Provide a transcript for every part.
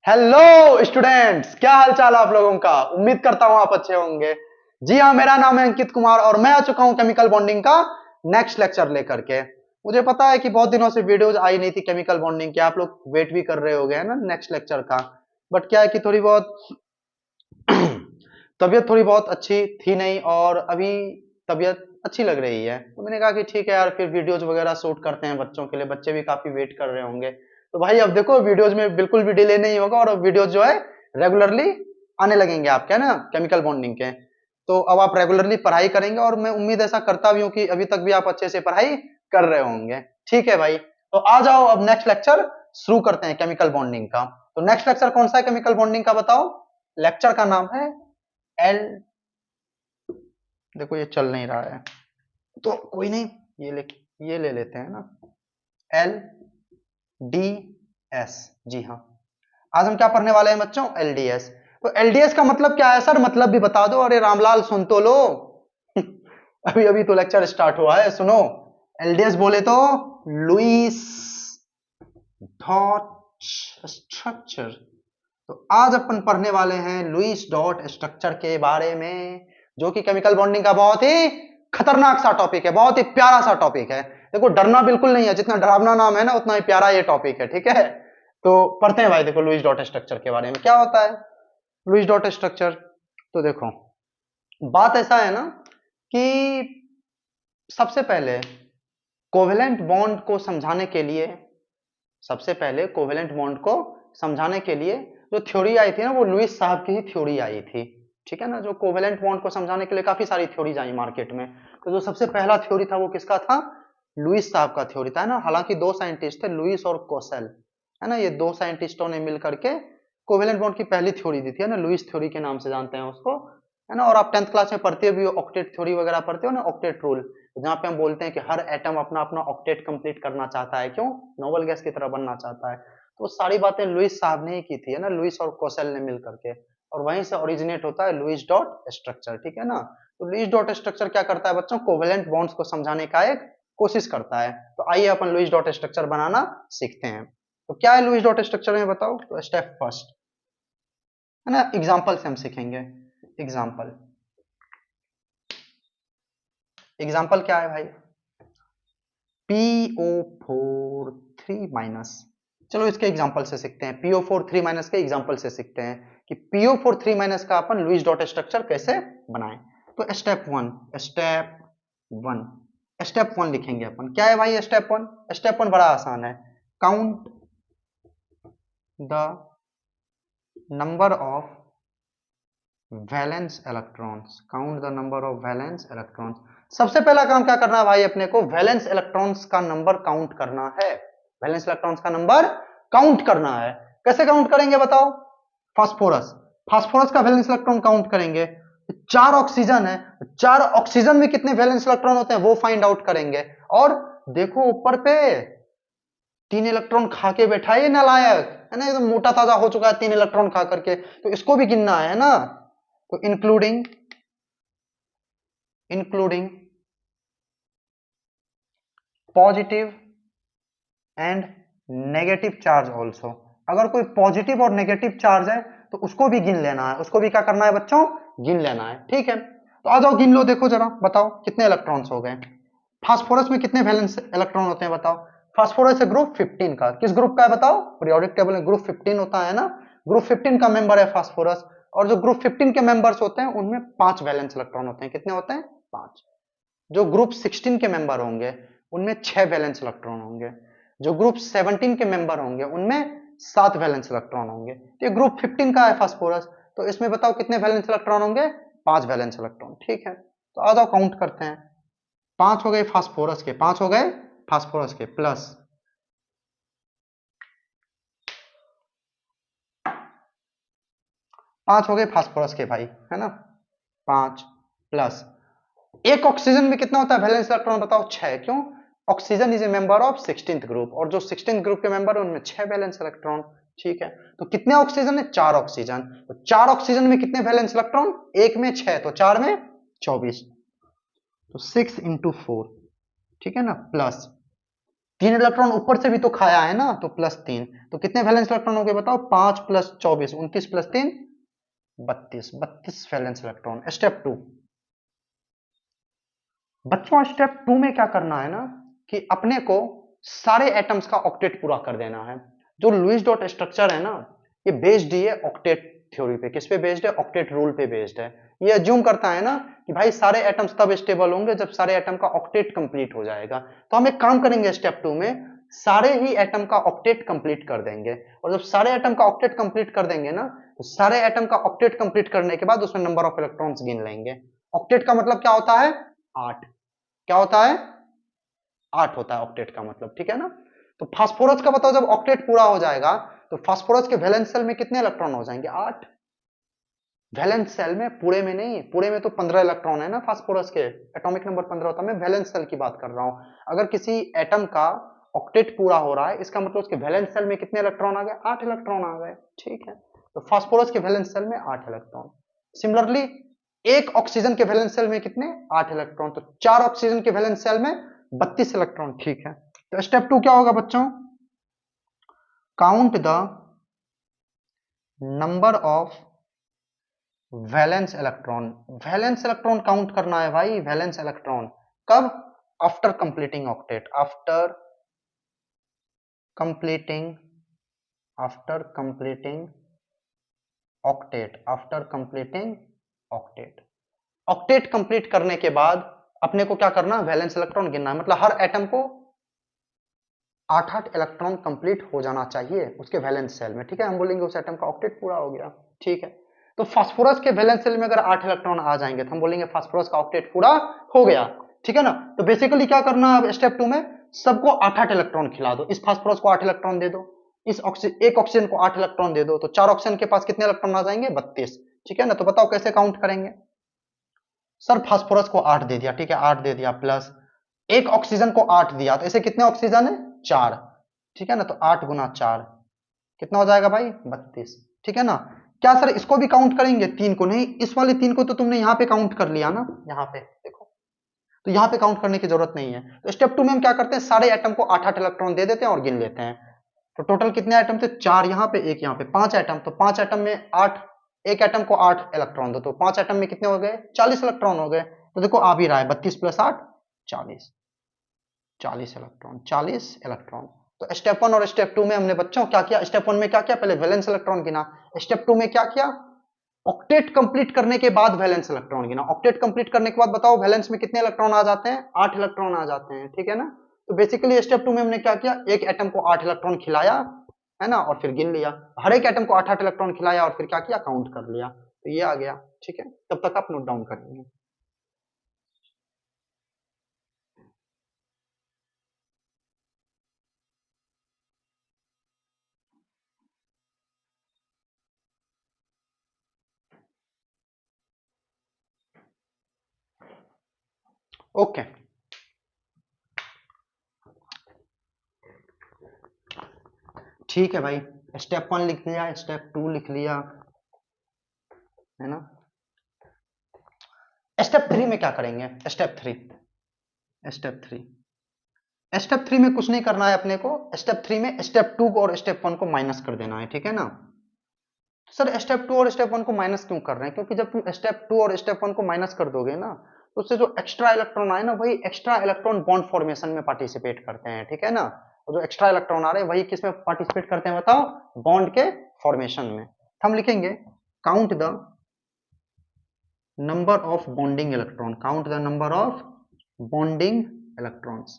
Hello students, क्या हाल चाल आप लोगों का। उम्मीद करता हूं आप अच्छे होंगे। जी हाँ, मेरा नाम है अंकित कुमार और मैं आ चुका हूं केमिकल बॉन्डिंग का नेक्स्ट लेक्चर लेकर के। मुझे पता है कि बहुत दिनों से वीडियोज आई नहीं थी केमिकल बॉन्डिंग की, आप लोग वेट भी कर रहे होगे है ना नेक्स्ट लेक्चर का। बट क्या है कि थोड़ी बहुत तबीयत थोड़ी बहुत अच्छी थी नहीं, और अभी तबीयत अच्छी लग रही है, तो मैंने कहा कि ठीक है यार, फिर वीडियोज वगैरह शूट करते हैं बच्चों के लिए। बच्चे भी काफी वेट कर रहे होंगे। तो भाई अब देखो, वीडियोज में बिल्कुल भी डिले नहीं होगा और वीडियोज जो है रेगुलरली आने लगेंगे आपके, है ना, केमिकल बॉन्डिंग के। तो अब आप रेगुलरली पढ़ाई करेंगे और मैं उम्मीद ऐसा करता भी हूँ कि अभी तक भी आप अच्छे से पढ़ाई कर रहे होंगे। ठीक है भाई, तो आ जाओ अब नेक्स्ट लेक्चर शुरू करते हैं केमिकल बॉन्डिंग का। तो नेक्स्ट लेक्चर कौन सा है केमिकल बॉन्डिंग का, बताओ। लेक्चर का नाम है एल, देखो ये चल नहीं रहा है तो कोई नहीं, ये ले लेते हैं ना, एल डी एस। जी हाँ, आज हम क्या पढ़ने वाले हैं बच्चों, एलडीएस। तो एलडीएस का मतलब क्या है सर, मतलब भी बता दो। अरे रामलाल सुन तो लो अभी अभी तो लेक्चर स्टार्ट हुआ है, सुनो। एलडीएस बोले तो लुईस डॉट स्ट्रक्चर। तो आज अपन पढ़ने वाले हैं लुईस डॉट स्ट्रक्चर के बारे में, जो कि केमिकल बॉन्डिंग का बहुत ही खतरनाक सा टॉपिक है, बहुत ही प्यारा सा टॉपिक है। देखो डरना बिल्कुल नहीं है, जितना डरावना नाम है ना उतना ही प्यारा ये टॉपिक है। ठीक है, तो पढ़ते हैं भाई। देखो लुईस डॉट स्ट्रक्चर के बारे में क्या होता है लुईस डॉट स्ट्रक्चर। तो देखो बात ऐसा है ना कि सबसे पहले कोवेलेंट बॉन्ड को समझाने के लिए, सबसे पहले कोवेलेंट बॉन्ड को समझाने के लिए जो थ्योरी आई थी ना, वो लुईस साहब की ही थ्योरी आई थी। ठीक है ना, जो कोवेलेंट बॉन्ड को समझाने के लिए काफी सारी थ्योरीज आई मार्केट में। तो जो सबसे पहला थ्योरी था वो किसका था, लुईस साहब का थ्योरी था, है ना। हालांकि दो साइंटिस्ट थे, लुईस और कोसेल, है ना। ये दो साइंटिस्टों ने मिल करके कोवेलेंट बॉन्ड की पहली थ्योरी दी थी, है ना। लुईस थ्योरी के नाम से जानते हैं उसको, है ना। और आप 10th क्लास में पढ़ते हो भी ऑक्टेट थ्योरी वगैरह पढ़ते हो ना, ऑक्टेट रूल, जहाँ पे हम बोलते हैं कि हर एटम अपना अपना ऑक्टेट कंप्लीट करना चाहता है, क्यों, नोबल गैस की तरह बनना चाहता है। तो सारी बातें लुईस साहब ने ही की थी, है ना, लुईस और कोसेल ने मिल करके। और वहीं से ओरिजिनेट होता है लुईस डॉट स्ट्रक्चर। ठीक है ना। तो लुईस डॉट स्ट्रक्चर क्या करता है बच्चों, कोवेलेंट बॉन्ड्स को समझाने का एक कोशिश करता है। तो आइए अपन लुईस डॉट स्ट्रक्चर बनाना सीखते हैं। तो क्या है लुईस डॉट स्ट्रक्चर में बताओ। तो स्टेप फर्स्ट, है ना, एग्जाम्पल से हम सीखेंगे। एग्जाम्पल, एग्जाम्पल क्या है भाई, PO4 3 चलो इसके एग्जांपल से सीखते हैं। PO4 3 के एग्जांपल से सीखते हैं कि PO4 3 का अपन लुईस डॉट स्ट्रक्चर कैसे बनाएं। तो स्टेप वन लिखेंगे अपन। क्या है भाई स्टेप वन, स्टेप वन बड़ा आसान है। Count the number of valence electrons, count the number of valence electrons. सबसे पहला काम क्या करना है भाई अपने को, वैलेंस इलेक्ट्रॉन्स का नंबर काउंट करना है। वैलेंस इलेक्ट्रॉन्स का नंबर काउंट करना है। कैसे काउंट करेंगे बताओ। फास्फोरस, फास्फोरस का वैलेंस इलेक्ट्रॉन काउंट करेंगे। 4 ऑक्सीजन है, 4 ऑक्सीजन में कितने वैलेंस इलेक्ट्रॉन होते हैं वो फाइंड आउट करेंगे। और देखो ऊपर पे 3 इलेक्ट्रॉन खा के बैठा है नालायक, है ना, एकदम मोटा ताजा हो चुका है 3 इलेक्ट्रॉन खा करके। तो इसको भी गिनना है ना। तो including including positive and negative charge also. अगर कोई पॉजिटिव और नेगेटिव चार्ज है तो उसको भी गिन लेना है, उसको भी क्या करना है बच्चों, गिन लेना है। ठीक है, तो आ जाओ गिन लो। देखो जरा बताओ कितने इलेक्ट्रॉन्स हो गए। फास्फोरस में कितने वैलेंस इलेक्ट्रॉन होते हैं बताओ। फास्फोरस है ग्रुप 15 का, किस ग्रुप का है बताओ, पीरियोडिक टेबल में ग्रुप 15 होता है ना, ग्रुप 15 का मेंबर है फास्फोरस। और जो ग्रुप 15 के मेंबर्स होते हैं उनमें 5 वैलेंस इलेक्ट्रॉन होते हैं। कितने होते हैं, 5। जो ग्रुप 16 के मेंबर होंगे उनमें 6 वैलेंस इलेक्ट्रॉन होंगे। जो ग्रुप 17 के मेंबर होंगे उनमें 7 वैलेंस इलेक्ट्रॉन होंगे। तो ये ग्रुप 15 का है फास्फोरस, तो इसमें बताओ कितने वैलेंस इलेक्ट्रॉन होंगे, 5 वैलेंस इलेक्ट्रॉन। ठीक है, तो आ जाओ काउंट करते हैं। 5 हो गए फास्फोरस के, 5 हो गए फास्फोरस के, प्लस 5 हो गए फास्फोरस के भाई, है ना, 5 प्लस एक ऑक्सीजन में कितना होता है वैलेंस इलेक्ट्रॉन बताओ, 6। क्यों, oxygen is a member of 16th group, और जो 16th ग्रुप के मेंबर है उनमें 6 वैलेंस इलेक्ट्रॉन। ठीक है, तो कितने ऑक्सीजन है, 4 ऑक्सीजन। तो 4 ऑक्सीजन में कितने वैलेंस इलेक्ट्रॉन, एक में 6 तो 4 में 24, तो 6 × 4। ठीक है ना, प्लस 3 इलेक्ट्रॉन ऊपर से भी तो खाया है ना, तो +3। तो कितने वैलेंस इलेक्ट्रॉन हो गए बताओ? 5 + 24, 29 + 3 32, 32 वैलेंस इलेक्ट्रॉन। स्टेप 2 बच्चों, स्टेप 2 में क्या करना है ना कि अपने को सारे एटम्स का ऑक्टेट पूरा कर देना है। जो लुईस डॉट स्ट्रक्चर है ना, ये बेस्ड ही है ऑक्टेट थ्योरी पे। किस पे बेस्ड है? ऑक्टेट रूल पे बेस्ड है। ये अज्यूम करता है ना कि भाई सारे एटम्स तब स्टेबल होंगे जब सारे एटम का ऑक्टेट कंप्लीट हो जाएगा। तो हम एक काम करेंगे स्टेप 2 में, सारे ही एटम का ऑक्टेट कंप्लीट कर देंगे। और जब सारे एटम का ऑक्टेट कंप्लीट कर देंगे ना, तो सारे एटम का ऑक्टेट कंप्लीट करने के बाद उसमें नंबर ऑफ इलेक्ट्रॉन्स गिन लेंगे। ऑक्टेट का मतलब क्या होता है? 8। क्या होता है? 8 होता है ऑक्टेट का मतलब, ठीक है ना। तो फास्फोरस का बताओ, जब ऑक्टेट पूरा हो जाएगा तो फास्फोरस के वैलेंस शेल में कितने इलेक्ट्रॉन हो जाएंगे? 8। वैलेंस शेल में, पूरे में नहीं, पूरे में तो 15 इलेक्ट्रॉन है ना फास्फोरस के, एटॉमिक नंबर 15 होता है। मैं वैलेंस शेल की बात कर रहा हूं। अगर किसी एटम का ऑक्टेट पूरा हो रहा है, इसका मतलब उसके वैलेंस शेल में कितने इलेक्ट्रॉन आ गए? 8 इलेक्ट्रॉन आ गए, ठीक है। तो फास्फोरस के वैलेंस शेल में 8 इलेक्ट्रॉन। सिमिलरली एक ऑक्सीजन के वैलेंस शेल में कितने? 8 इलेक्ट्रॉन। तो 4 ऑक्सीजन के वैलेंस शेल में 32 इलेक्ट्रॉन, ठीक है। तो स्टेप 2 क्या होगा बच्चों? Count the number of valence electron. Valence electron count करना है भाई, वैलेंस इलेक्ट्रॉन। कब? After completing octet. Completing after completing completing octet. Octet complete करने के बाद अपने को क्या करना? वैलेंस इलेक्ट्रॉन गिनना है। मतलब हर एटम को 8-8 इलेक्ट्रॉन कंप्लीट हो जाना चाहिए उसके वैलेंस शेल में, ठीक है। हम बोलेंगे उस एटम का ऑक्टेट पूरा हो गया, ठीक है। तो फास्फोरस के वैलेंस शेल में अगर 8 इलेक्ट्रॉन आ जाएंगे तो हम बोलेंगे फास्फोरस का ऑक्टेट पूरा हो गया, ठीक है ना। तो बेसिकली क्या करना है अब स्टेप 2 में? सबको 8-8 इलेक्ट्रॉन खिला दो। इस फास्फोरस को 8 इलेक्ट्रॉन दे दो, इस एक ऑक्सीजन को 8 इलेक्ट्रॉन दे दो, तो 4 ऑक्सीजन के पास कितने इलेक्ट्रॉन आ जाएंगे? 32, ठीक है ना। तो बताओ कैसे काउंट करेंगे? सर फास्फोरस को 8 दे दिया, ठीक है, 8 दे दिया, प्लस एक ऑक्सीजन को 8 दिया, तो ऐसे कितने ऑक्सीजन है? 4, ठीक है ना। तो 8 गुना 4 कितना हो जाएगा भाई? 32, ठीक है ना। क्या सर इसको भी काउंट करेंगे? 3 को नहीं, इस वाले 3 को तो तुमने यहां पे काउंट कर लिया ना, यहां पे देखो। तो यहां पे काउंट करने की जरूरत नहीं है। तो स्टेप 2 में हम क्या करते हैं? सारे एटम को 8-8 इलेक्ट्रॉन दे देते हैं और गिन लेते हैं। तो टोटल कितने एटम थे? 4 यहां पे, एक यहां पे, 5 एटम। तो 5 एटम में 8, एक एटम को 8 इलेक्ट्रॉन दो, तो 5 एटम में कितने हो गए? 40 इलेक्ट्रॉन हो गए। तो देखो आ भी रहा है, 32 + 8 40, 40 इलेक्ट्रॉन, 40 इलेक्ट्रॉन। तो स्टेप 1 और स्टेप 2 में हमने बच्चों क्या किया? स्टेप 1 में क्या किया? पहले वैलेंस इलेक्ट्रॉन गिना। स्टेप 2 में क्या किया? ऑक्टेट कंप्लीट करने के बाद वैलेंस इलेक्ट्रॉन गिना। ऑक्टेट कंप्लीट करने के बाद बताओ वैलेंस में कितने इलेक्ट्रॉन आ जाते हैं? 8 इलेक्ट्रॉन आ जाते हैं, ठीक है ना। तो बेसिकली स्टेप 2 में हमने क्या किया? एक एटम को 8 इलेक्ट्रॉन खिलाया, है ना, और फिर गिन लिया। हर एक एटम को 8-8 इलेक्ट्रॉन खिलाया और फिर क्या किया? काउंट कर लिया। तो ये आ गया, ठीक है। तब तक आप नोट डाउन करेंगे। ओके, ठीक है भाई। स्टेप 1 लिख लिया, स्टेप 2 लिख लिया, है ना। स्टेप 3 में क्या करेंगे? स्टेप 3 में कुछ नहीं करना है अपने को। स्टेप 3 में स्टेप 2 और स्टेप 1 को माइनस कर देना है, ठीक है ना। सर स्टेप 2 और स्टेप 1 को माइनस क्यों कर रहे हैं? क्योंकि जब तुम स्टेप 2 और स्टेप 1 को माइनस कर दोगे ना, तो उससे जो एक्स्ट्रा इलेक्ट्रॉन आए ना, वही एक्स्ट्रा इलेक्ट्रॉन बॉन्ड फॉर्मेशन में पार्टिसिपेट करते हैं, ठीक है ना। और जो एक्स्ट्रा इलेक्ट्रॉन आ रहे हैं वही किस में पार्टिसिपेट करते हैं बताओ? बॉन्ड के फॉर्मेशन में। हम लिखेंगे count the number of bonding electron, count the number of bonding electrons.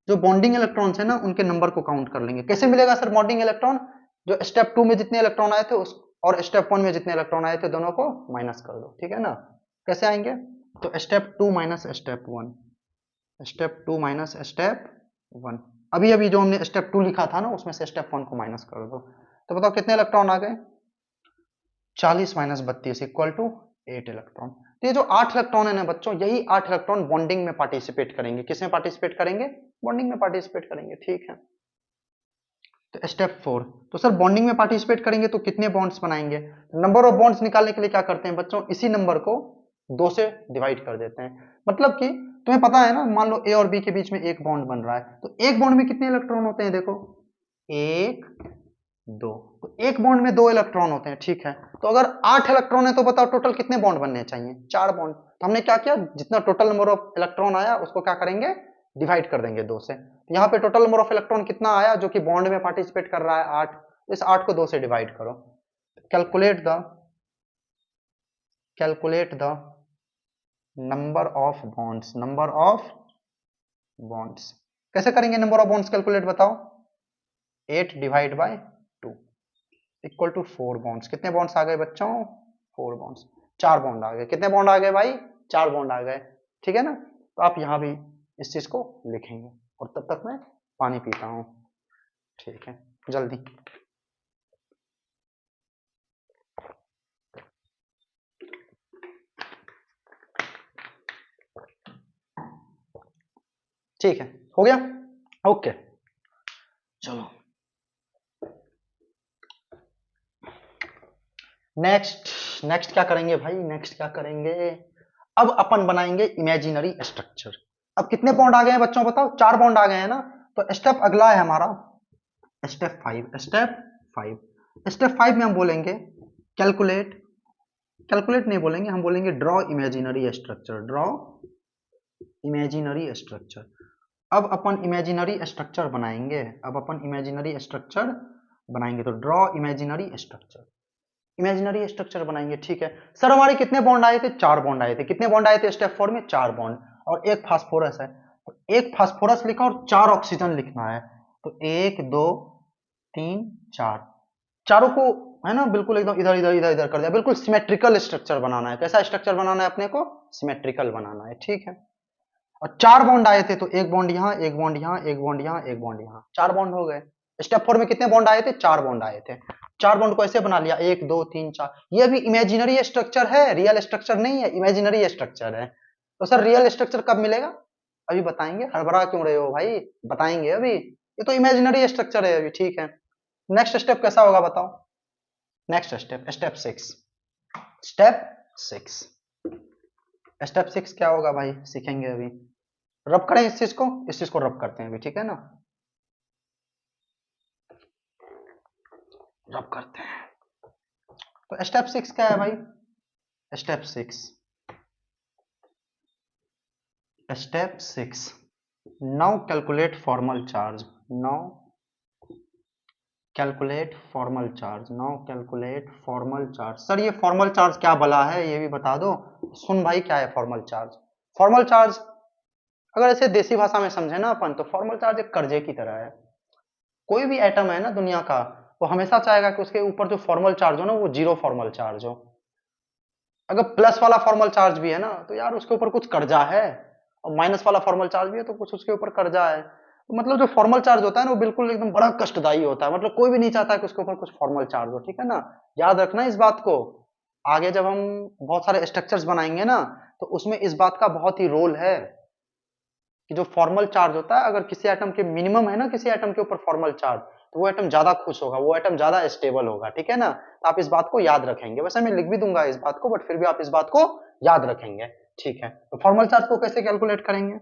जो बॉन्डिंग इलेक्ट्रॉन्स है ना, उनके नंबर को काउंट कर लेंगे। कैसे मिलेगा सर बॉन्डिंग इलेक्ट्रॉन? जो स्टेप 2 में जितने इलेक्ट्रॉन आए थे उस और स्टेप 1 में जितने इलेक्ट्रॉन आए थे दोनों को माइनस कर दो, ठीक है ना। कैसे आएंगे? तो step 2 minus step 1, step 2 minus step 1। अभी अभी जो हमने स्टेप 2 लिखा था ना, उसमें से स्टेप 1 को माइनस कर दो। तो बताओ कितने इलेक्ट्रॉन आ गए? 40 - 32 इक्वल टू 8 इलेक्ट्रॉन। तो ये जो 8 इलेक्ट्रॉन है ना बच्चों, यही 8 इलेक्ट्रॉन बॉन्डिंग में पार्टिसिपेट करेंगे। किसमें पार्टिसिपेट करेंगे? बॉन्डिंग में पार्टिसिपेट करेंगे, ठीक है। तो स्टेप 4, तो सर बॉन्डिंग में पार्टिसिपेट करेंगे तो कितने बॉन्ड्स बनाएंगे? नंबर ऑफ बॉन्ड्स निकालने के लिए क्या करते हैं बच्चों? इसी नंबर को 2 से डिवाइड कर देते हैं। मतलब कि तुम्हें पता है ना, मान लो ए और बी के बीच में एक बॉन्ड बन रहा है, तो एक बॉन्ड में कितने इलेक्ट्रॉन होते हैं, देखो 1 2, तो एक बॉन्ड में 2 इलेक्ट्रॉन होते हैं, ठीक है। तो अगर 8 इलेक्ट्रॉन है तो बताओ टोटल कितने बॉन्ड बनने चाहिए, 4 बॉन्ड। तो हमने क्या किया, जितना टोटल नंबर ऑफ इलेक्ट्रॉन आया उसको क्या करेंगे, डिवाइड कर देंगे 2 से। तो यहाँ पे टोटल नंबर ऑफ इलेक्ट्रॉन कितना आया जो कि बॉन्ड में पार्टिसिपेट कर रहा है, 8। तो इस 8 को 2 से डिवाइड करो। Calculate the number of bonds, number of bonds कैसे करेंगे, नंबर ऑफ बॉन्ड्स कैलकुलेट बताओ। 8 divide by 2 equal to 4 bonds. कितने बॉन्ड्स आ गए बच्चों, 4 बॉन्ड्स। 4 बॉन्ड आ गए, कितने बॉन्ड आ गए भाई, 4 बॉन्ड आ गए, ठीक है ना। तो आप यहां भी इस चीज को लिखेंगे, और तब तक मैं पानी पीता हूं, ठीक है, जल्दी। ठीक है, हो गया, ओके। चलो नेक्स्ट क्या करेंगे भाई, नेक्स्ट क्या करेंगे, अब अपन बनाएंगे इमेजिनरी स्ट्रक्चर। अब कितने बॉन्ड आ गए हैं बच्चों बताओ, 4 बॉन्ड आ गए हैं ना। तो स्टेप अगला है हमारा स्टेप 5। स्टेप 5 में हम बोलेंगे कैलकुलेट, कैलकुलेट नहीं बोलेंगे, हम बोलेंगे draw imaginary structure, draw imaginary structure. अब अपन इमेजिनरी स्ट्रक्चर बनाएंगे, अब अपन इमेजिनरी स्ट्रक्चर बनाएंगे, तो draw imaginary structure, imaginary structure बनाएंगे, ठीक है। सर हमारे कितने बॉन्ड आए थे, 4 बॉन्ड आए थे। कितने बॉन्ड आए थे स्टेप 4 में, 4 बॉन्ड, और एक फास्फोरस है, तो एक फास्फोरस लिखा और 4 ऑक्सीजन लिखना है। तो 1 2 3 4, चारों को है ना बिल्कुल एकदम इधर इधर इधर इधर कर दिया, बिल्कुल सिमेट्रिकल स्ट्रक्चर बनाना है। कैसा स्ट्रक्चर बनाना है अपने को, सिमेट्रिकल बनाना है, ठीक है। और 4 बॉन्ड आए थे, तो एक बॉन्ड यहाँ, एक बॉन्ड यहाँ, एक बॉन्ड यहाँ, एक बॉन्ड यहाँ, 4 बॉन्ड हो गए। स्टेप 4 में कितने बॉन्ड आए थे, 4 बॉन्ड आए थे। 4 बॉन्ड को ऐसे बना लिया, 1 2 3 4। ये भी इमेजिनरी स्ट्रक्चर है, रियल स्ट्रक्चर नहीं है, इमेजिनरी स्ट्रक्चर है। तो सर रियल स्ट्रक्चर कब मिलेगा, अभी बताएंगे, हड़बड़ा क्यों रहे हो भाई, बताएंगे अभी, ये तो इमेजिनरी स्ट्रक्चर है अभी, ठीक है। नेक्स्ट स्टेप कैसा होगा बताओ, next step step 6, step 6, step 6 क्या होगा भाई, सीखेंगे अभी। रब करें इस चीज को रब करते हैं अभी, ठीक है ना, रब करते हैं। तो स्टेप 6 क्या है भाई, step 6 now calculate formal charge, now calculate formal charge, now calculate formal charge. Sir ये फॉर्मल चार्ज क्या भला है, ये भी बता दो। सुन भाई क्या है फॉर्मल चार्ज, फॉर्मल चार्ज अगर ऐसे देसी भाषा में समझे ना अपन, तो फॉर्मल चार्ज एक कर्जे की तरह है। कोई भी एटम है ना दुनिया का, वो हमेशा चाहेगा कि उसके ऊपर जो फॉर्मल चार्ज हो ना वो जीरो फॉर्मल चार्ज हो। अगर प्लस वाला फॉर्मल चार्ज भी है ना, तो यार उसके ऊपर कुछ कर्जा है, और माइनस वाला फॉर्मल चार्ज भी है तो कुछ उसके ऊपर कर्जा है। तो मतलब जो फॉर्मल चार्ज होता है ना वो बिल्कुल एकदम बड़ा कष्टदायी होता है, मतलब कोई भी नहीं चाहता कि उसके ऊपर कुछ फॉर्मल चार्ज हो, ठीक है ना। याद रखना इस बात को, आगे जब हम बहुत सारे स्ट्रक्चर्स बनाएंगे ना, तो उसमें इस बात का बहुत ही रोल है कि जो फॉर्मल चार्ज होता है, अगर किसी एटम के मिनिमम है ना, किसी एटम के ऊपर फॉर्मल चार्ज, तो वो एटम ज्यादा खुश होगा, वो एटम ज्यादा स्टेबल होगा, ठीक है ना। तो आप इस बात को याद रखेंगे, वैसे मैं लिख भी दूंगा इस बात को, बट फिर भी आप इस बात को याद रखेंगे, ठीक है। तो फॉर्मल चार्ज को कैसे कैलकुलेट करेंगे,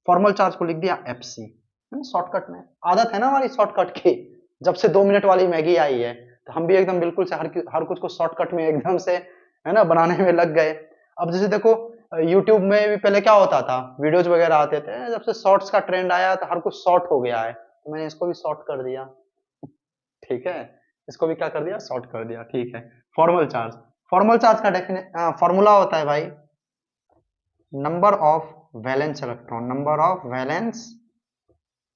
फॉर्मल चार्ज को लिख दिया FC, शॉर्टकट में। आदत है ना हमारी शॉर्टकट की, जब से 2 मिनट वाली मैगी आई है, तो हम भी एकदम बिल्कुल से हर कुछ को शॉर्टकट में एकदम से है ना बनाने में लग गए। अब जैसे देखो यूट्यूब में भी पहले क्या होता था, वीडियोज वगैरह आते थे, जब से शॉर्ट्स का ट्रेंड आया तो हर कुछ शॉर्ट हो गया है, तो मैंने इसको भी शॉर्ट कर दिया, ठीक है। इसको भी क्या कर दिया, शॉर्ट कर दिया, ठीक है। फॉर्मल चार्ज, फॉर्मल चार्ज का डेफिनेट फॉर्मूला होता है भाई, number of valence electron, number of valence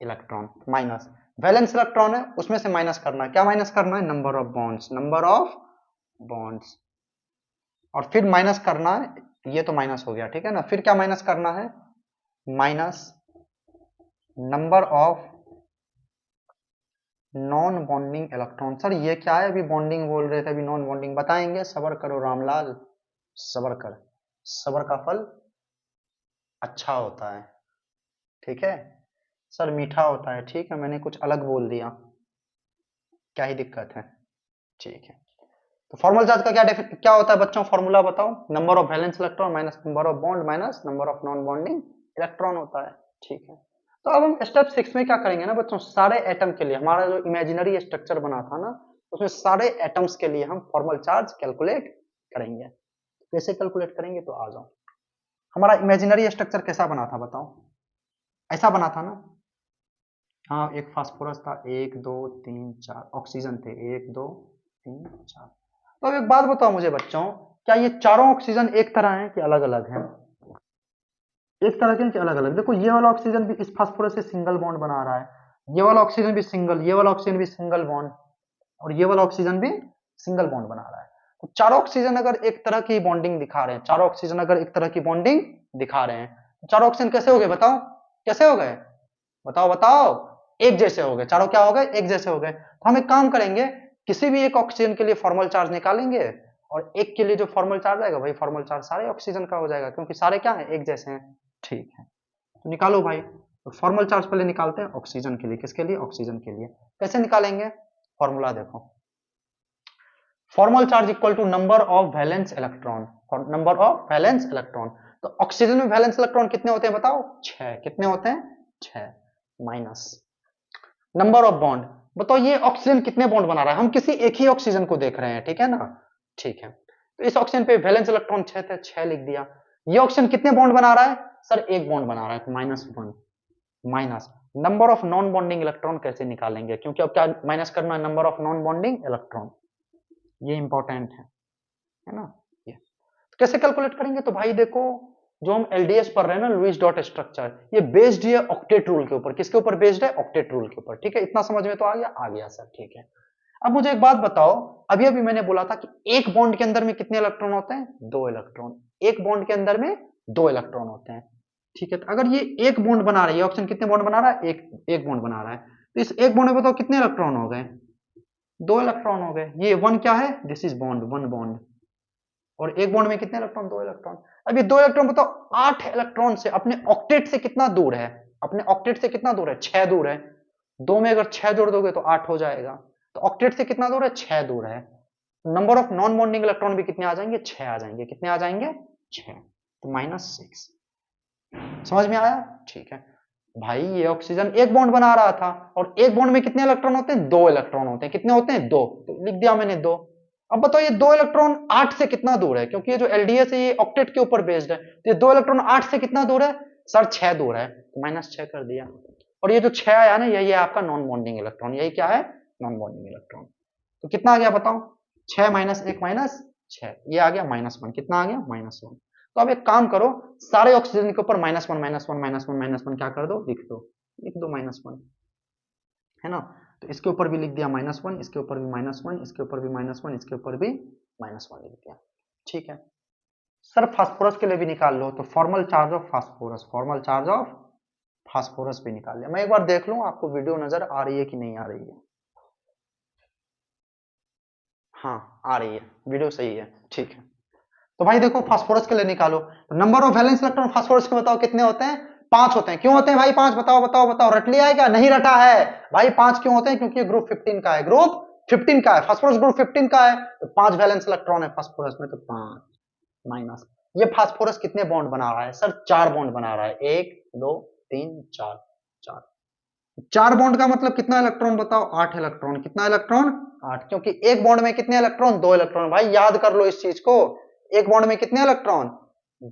electron minus valence electron है उसमें से माइनस करना है, क्या माइनस करना है, number of bonds, number of bonds, और फिर माइनस करना है, ये तो माइनस हो गया, ठीक है ना। फिर क्या माइनस करना है, minus number of non bonding electron. Sir ये क्या है, अभी बॉन्डिंग बोल रहे थे, अभी नॉन बॉन्डिंग, बताएंगे, सबर करो रामलाल, सबर कर, सबर का फल अच्छा होता है, ठीक है। सर मीठा होता है, ठीक है, मैंने कुछ अलग बोल दिया, क्या ही दिक्कत है, ठीक है। तो फॉर्मल चार्ज का क्या होता है बच्चों, फॉर्मूला बताओ, number of valence electron minus number of bond minus number of non bonding electron होता है। ठीक है, तो अब हम स्टेप 6 में क्या करेंगे ना बच्चों, सारे एटम के लिए हमारा जो इमेजिनरी स्ट्रक्चर बना था ना, उसमें सारे एटम्स के लिए हम फॉर्मल चार्ज कैलकुलेट करेंगे। कैसे कैलकुलेट करेंगे, तो आ जाओ। हमारा इमेजिनरी स्ट्रक्चर कैसा बना था बताओ, ऐसा बना था ना। हाँ, एक फास्फोरस था, 1 2 3 4 ऑक्सीजन थे, 1 2 3 4। तो अब एक बात बताओ मुझे बच्चों, क्या ये चारों ऑक्सीजन एक तरह हैं कि अलग अलग हैं? एक तरह के हैं कि अलग अलग? देखो ये वाला ऑक्सीजन भी इस फास्फोरस से सिंगल बॉन्ड बना रहा है, ये वाला ऑक्सीजन भी सिंगल, ये वाला ऑक्सीजन भी सिंगल बॉन्ड, और ये वाला ऑक्सीजन भी सिंगल बॉन्ड बना रहा है। तो चारों ऑक्सीजन अगर एक तरह की बॉन्डिंग दिखा रहे हैं, चारों ऑक्सीजन अगर एक तरह की बॉन्डिंग दिखा रहे हैं, तो चारों ऑक्सीजन कैसे हो गए बताओ, कैसे हो गए, बताओ बताओ, एक जैसे हो गए, चारों क्या हो गए, एक जैसे हो गए। तो हम एक काम करेंगे, किसी भी एक ऑक्सीजन के लिए फॉर्मल चार्ज निकालेंगे, और एक के लिए जो फॉर्मल चार्ज आएगा वही फॉर्मल चार्ज सारे ऑक्सीजन का हो जाएगा, क्योंकि सारे क्या है, एक जैसे हैं। ठीक है, तो निकालो भाई। तो फॉर्मल चार्ज पहले निकालते हैं ऑक्सीजन के लिए, किसके लिए, ऑक्सीजन के लिए। कैसे निकालेंगे, फॉर्मूला देखो, formal charge equal to number of valence electron, number of valence electron. तो ऑक्सीजन में वैलेंस इलेक्ट्रॉन कितने होते हैं बताओ, 6। कितने होते हैं, 6, माइनस नंबर ऑफ बॉन्ड। बताओ ये ऑक्सीजन कितने बॉन्ड बना रहा है, हम किसी एक ही ऑक्सीजन को देख रहे हैं, ठीक है ना। ठीक है, तो इस ऑक्सीजन पे वैलेंस इलेक्ट्रॉन 6 थे, 6 लिख दिया। ये ऑक्सीजन कितने बॉन्ड बना रहा है, सर एक बॉन्ड बना रहा है, तो -1, minus number of non bonding electron कैसे निकालेंगे, क्योंकि अब क्या माइनस करना है, number of non bonding electron, ये इंपॉर्टेंट है ना। ये तो कैसे कैलकुलेट करेंगे, तो भाई देखो, जो हम एलडीएस पढ़ रहे हैं ना, लुईस डॉट स्ट्रक्चर, ये बेस्ड है ऑक्टेट रूल के ऊपर। किसके ऊपर बेस्ड है, ऑक्टेट रूल के ऊपर। ठीक है, इतना समझ में तो आ गया सर। ठीक है, अब मुझे एक बात बताओ, अभी अभी मैंने बोला था कि एक बॉन्ड के अंदर में कितने इलेक्ट्रॉन होते हैं, 2 इलेक्ट्रॉन। एक बॉन्ड के अंदर में 2 इलेक्ट्रॉन होते हैं। ठीक है, तो अगर ये एक बॉन्ड बना रहा है, ये ऑक्सीजन कितने बॉन्ड बना रहा है, एक बॉन्ड बना रहा है, तो इस एक बॉन्ड में बताओ कितने इलेक्ट्रॉन हो गए, 2 इलेक्ट्रॉन हो गए। ये 1 क्या है, दिस इज बॉन्ड, 1 बॉन्ड। और एक बॉन्ड में कितने इलेक्ट्रॉन, 2 इलेक्ट्रॉन। अब ये 2 इलेक्ट्रॉन बताओ 8 इलेक्ट्रॉन से अपने ऑक्टेट से कितना दूर है, अपने ऑक्टेट से कितना दूर है, 6 दूर है। 2 में अगर 6 जोड़ दोगे तो 8 हो जाएगा। तो ऑक्टेट से कितना दूर है, 6 दूर है। Number of non bonding electron भी कितने आ जाएंगे, 6 आ जाएंगे। कितने आ जाएंगे, 6, तो -6। समझ में आया। ठीक है भाई, ये ऑक्सीजन एक बॉन्ड बना रहा था, और एक बॉन्ड में कितने इलेक्ट्रॉन होते हैं, 2 इलेक्ट्रॉन होते हैं। कितने होते हैं, 2, तो लिख दिया मैंने 2। अब बताओ ये 2 इलेक्ट्रॉन 8 से कितना दूर है, क्योंकि ये जो एलडीएस है ये ऑक्टेट के ऊपर बेस्ड है, तो ये 2 इलेक्ट्रॉन 8 से कितना दूर है, सर 6 दूर है, तो -6 कर दिया। और ये जो 6 आया ना, यही है आपका नॉन बॉन्डिंग इलेक्ट्रॉन। यही क्या है, नॉन बॉन्डिंग इलेक्ट्रॉन। तो कितना आ गया बताओ, 6 - 1 -6, ये आ गया -1। कितना आ गया, -1। तो अब एक काम करो, सारे ऑक्सीजन के ऊपर -1 -1 -1 -1 क्या कर दो, लिख दो -1, है ना। तो इसके ऊपर भी लिख दिया -1, इसके ऊपर भी -1, इसके ऊपर भी -1, इसके ऊपर भी -1 लिख दिया। ठीक है सर, फास्फोरस के लिए भी निकाल लो, तो formal charge of phosphorus, formal charge of phosphorus भी निकाल लिया। मैं एक बार देख लूं आपको वीडियो नजर आ रही है कि नहीं आ रही है। हाँ आ रही है, वीडियो सही है। ठीक है, तो भाई देखो फास्फोरस के लिए निकालो, तो number of valence electron phosphorus के बताओ कितने होते हैं, 5 होते हैं। क्यों होते हैं भाई 5, बताओ बताओ बताओ, रट लिया है क्या, नहीं रटा है भाई। 5 क्यों होते हैं, क्योंकि ये ग्रुप 15 का है, ग्रुप 15 का है, फास्फोरस ग्रुप 15 का है, तो 5 वैलेंस इलेक्ट्रॉन है फास्फोरस में, तो 5 माइनस। ये फास्फोरस कितने बॉन्ड बना रहा है, सर 4 बॉन्ड बना रहा है, 1 2 3 4, 4। 4 बॉन्ड का मतलब कितना इलेक्ट्रॉन बताओ, 8 इलेक्ट्रॉन। कितना इलेक्ट्रॉन, 8, क्योंकि एक बॉन्ड में कितने इलेक्ट्रॉन, 2 इलेक्ट्रॉन। भाई याद कर लो इस चीज को, एक बॉन्ड में कितने इलेक्ट्रॉन,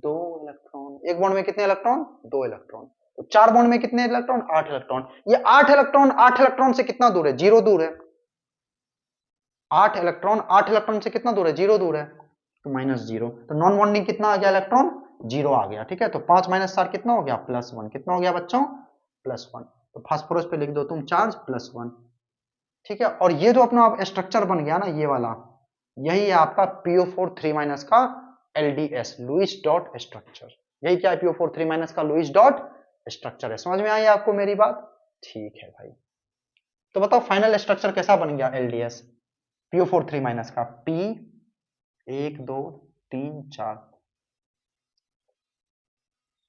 2 इलेक्ट्रॉन। एक बॉन्ड में कितने इलेक्ट्रॉन, 2 इलेक्ट्रॉन। तो 4 बॉन्ड में कितने इलेक्ट्रॉन, 8 इलेक्ट्रॉन। ये 8 इलेक्ट्रॉन 8 इलेक्ट्रॉन से कितना दूर है, 0 दूर है। 8 इलेक्ट्रॉन 8 इलेक्ट्रॉन से कितना दूर है, 0 दूर है, तो -0। तो नॉन बॉन्डिंग कितना आ गया, इलेक्ट्रॉन 0 आ गया। ठीक है, तो 5 - 4 कितना हो गया, +1। कितना हो गया बच्चों, +1। तो फास्फोरस पे लिख दो तुम चार्ज +1। ठीक है, और ये जो अपना स्ट्रक्चर बन गया ना, ये वाला, यही है आपका PO4 3 का LDS, लुईस डॉट स्ट्रक्चर। यही क्या है, PO4 3 का लुईस डॉट स्ट्रक्चर है। समझ में आई आपको मेरी बात। ठीक है भाई, तो बताओ फाइनल स्ट्रक्चर कैसा बन गया LDS, PO4 3 का, P 1 2 3 4,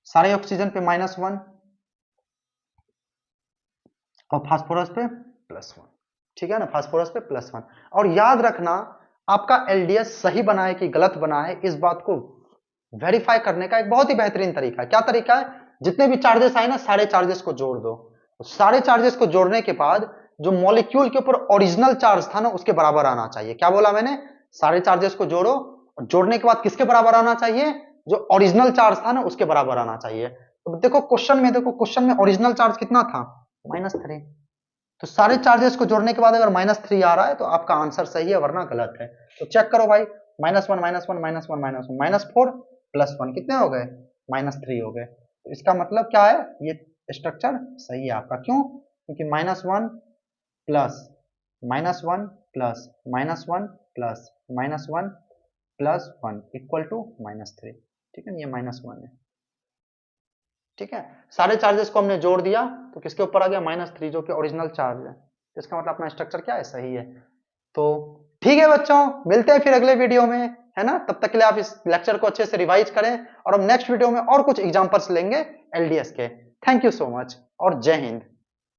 सारे ऑक्सीजन पे -1 और फास्फोरस पे +1। ठीक है ना, फास्फोरस पे +1। और याद रखना, आपका एलडीएस सही बना है कि गलत बना है, इस बात को वेरीफाई करने का एक बहुत ही बेहतरीन तरीका है। क्या तरीका है? जितने भी चार्जेस आए ना, सारे चार्जेस को जोड़ दो। सारे चार्जेस को जोड़ने के बाद जो मॉलिक्यूल के ऊपर ओरिजिनल चार्ज था ना, उसके बराबर आना चाहिए। क्या बोला मैंने? सारे चार्जेस को जोड़ो और जोड़ने के बाद किसके बराबर आना चाहिए? जो ओरिजिनल चार्ज था ना, उसके बराबर आना चाहिए। तो देखो क्वेश्चन में, देखो क्वेश्चन में ओरिजिनल चार्ज कितना था? -3। तो सारे चार्जेस को जोड़ने के बाद अगर -3 आ रहा है तो आपका आंसर सही है, वरना गलत है। तो चेक करो भाई, -1 -1 -1 -4 +1 कितने हो गए? -3 हो गए। तो इसका मतलब क्या है? ये स्ट्रक्चर सही है आपका। क्यों? क्योंकि -1 plus -1 plus -1 plus -1 plus 1 equal to -3। ठीक है, ये -1 है। ठीक है, सारे चार्जेस को हमने जोड़ दिया तो किसके ऊपर आ गया? -3, जो कि ओरिजिनल चार्ज है। तो इसका मतलब अपना स्ट्रक्चर क्या है? सही है। तो ठीक है बच्चों, मिलते हैं फिर अगले वीडियो में, है ना? तब तक के लिए आप इस लेक्चर को अच्छे से रिवाइज करें और हम नेक्स्ट वीडियो में और कुछ एग्जांपल्स लेंगे एलडीएस के। थैंक यू सो मच और जय हिंद।